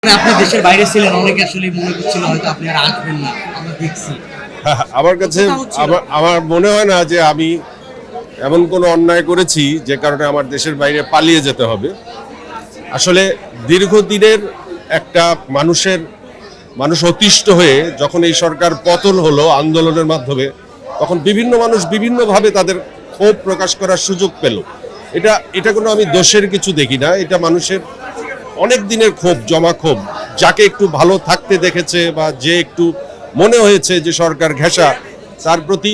আপনি দেশের বাইরে ছিলেন, অনেকে আসলে মনে করছিল হয়তো আপনি আর আসবেন না, আমরা দেখছি। আমার কাছে আমার মনে হয় না যে আমি এমন কোনো অন্যায় করেছি যে কারণে আমার দেশের বাইরে পালিয়ে যেতে হবে। আসলে দীর্ঘদিনের একটা মানুষ অতিষ্ঠ হয়ে যখন এই সরকার পতন হলো আন্দোলনের মাধ্যমে, তখন বিভিন্ন মানুষ বিভিন্নভাবে তাদের ক্ষোভ প্রকাশ করার সুযোগ পেল। এটা কোনো আমি দোষের কিছু দেখি না, এটা মানুষের অনেক দিনের ক্ষোভ, জমা ক্ষোভ, যাকে একটু ভালো থাকতে দেখেছে বা যে একটু মনে হয়েছে যে সরকার ঘেঁষা, তার প্রতি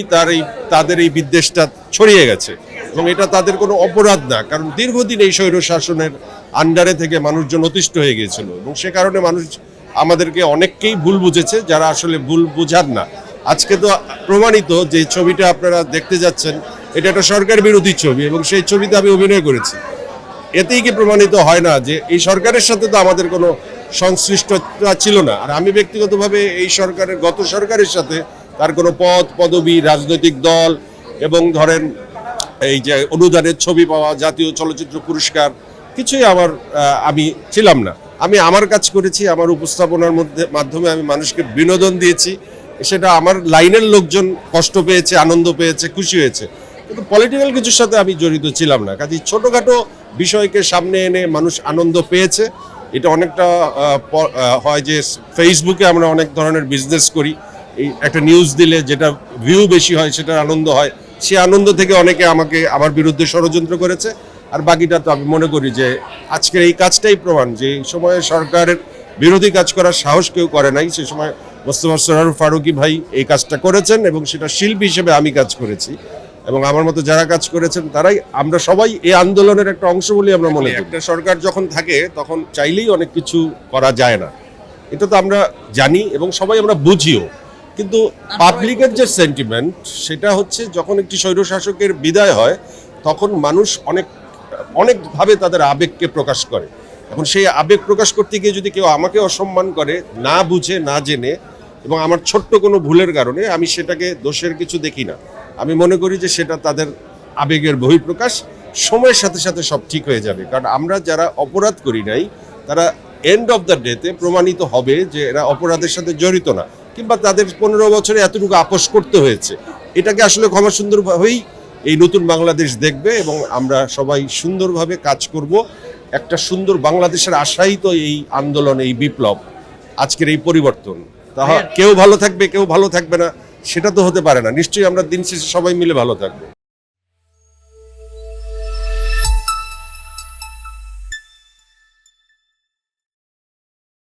তাদের এই বিদ্বেষটা ছড়িয়ে গেছে। এবং এটা তাদের কোনো অপরাধ না, কারণ দীর্ঘদিন এই স্বৈর শাসনের আন্ডারে থেকে মানুষজন অতিষ্ঠ হয়ে গিয়েছিল এবং সে কারণে মানুষ আমাদেরকে অনেককেই ভুল বুঝেছে, যারা আসলে ভুল বুঝার না। আজকে তো প্রমাণিত যে ছবিটা আপনারা দেখতে যাচ্ছেন, এটা একটা সরকার বিরোধী ছবি এবং সেই ছবিতে আমি অভিনয় করেছি। এতেই কি প্রমাণিত হয় না যে এই সরকারের সাথে তো আমাদের কোনো সংশ্লিষ্টতা ছিল না। আর আমি ব্যক্তিগতভাবে এই সরকারের, গত সরকারের সাথে তার কোনো পদ পদবি, রাজনৈতিক দল এবং ধরেন এই যে অনুদানের ছবি পাওয়া, জাতীয় চলচ্চিত্র পুরস্কার, কিছুই আমি ছিলাম না। আমি আমার কাজ করেছি, আমার উপস্থাপনার মাধ্যমে আমি মানুষকে বিনোদন দিয়েছি। সেটা আমার লাইনের লোকজন কষ্ট পেয়েছে, আনন্দ পেয়েছে, খুশি হয়েছে, কিন্তু পলিটিক্যাল কিছুর সাথে আমি জড়িত ছিলাম না। কাজে ছোটোখাটো বিষয়কে সামনে এনে মানুষ আনন্দ পেয়েছে। এটা অনেকটা হয় যে ফেসবুকে আমরা অনেক ধরনের বিজনেস করি, এই একটা নিউজ দিলে যেটা ভিউ বেশি হয় সেটার আনন্দ হয়, সে আনন্দ থেকে অনেকে আমার বিরুদ্ধে ষড়যন্ত্র করেছে। আর বাকিটা তো আমি মনে করি যে আজকের এই কাজটাই প্রমাণ যে এই সময়ে সরকারের বিরোধী কাজ করার সাহস কেউ করে নাই। সে সময় মোস্তফা সরোয়ার ফারুকী ভাই এই কাজটা করেছেন এবং সেটা শিল্পী হিসেবে আমি কাজ করেছি এবং আমার মতো যারা কাজ করেছেন তারাই, আমরা সবাই এই আন্দোলনের একটা অংশ বলে আমরা মনে করি। একটা সরকার যখন থাকে তখন চাইলেই অনেক কিছু করা যায় না, এটা তো আমরা জানি এবং সবাই আমরা বুঝিও। কিন্তু পাবলিকের যে সেন্টিমেন্ট, সেটা হচ্ছে যখন একটি স্বৈরশাসকের বিদায় হয় তখন মানুষ অনেকভাবে তাদের আবেগকে প্রকাশ করে। এখন সেই আবেগ প্রকাশ করতে গিয়ে যদি কেউ আমাকে অসম্মান করে, না বুঝে না জেনে, এবং আমার ছোট্ট কোনো ভুলের কারণে, আমি সেটাকে দোষের কিছু দেখি না। আমি মনে করি যে সেটা তাদের আবেগের বহিঃপ্রকাশ। সময়ের সাথে সাথে সব ঠিক হয়ে যাবে, কারণ আমরা যারা অপরাধ করি নাই তারা এন্ড অফ দ্য ডেতে প্রমাণিত হবে যে এরা অপরাধের সাথে জড়িত না, কিংবা তাদের 15 বছরে এতটুকু আপোষ করতে হয়েছে। এটাকে আসলে ক্ষমা সুন্দরভাবেই এই নতুন বাংলাদেশ দেখবে এবং আমরা সবাই সুন্দরভাবে কাজ করব। একটা সুন্দর বাংলাদেশের আশাই তো এই আন্দোলন, এই বিপ্লব, আজকের এই পরিবর্তন। কেউ ভালো থাকবে, কেউ ভালো থাকবে না, সেটা তো হতে পারে না। নিশ্চয়ই আমরা দিন শেষে সবাই মিলে ভালো থাকবো।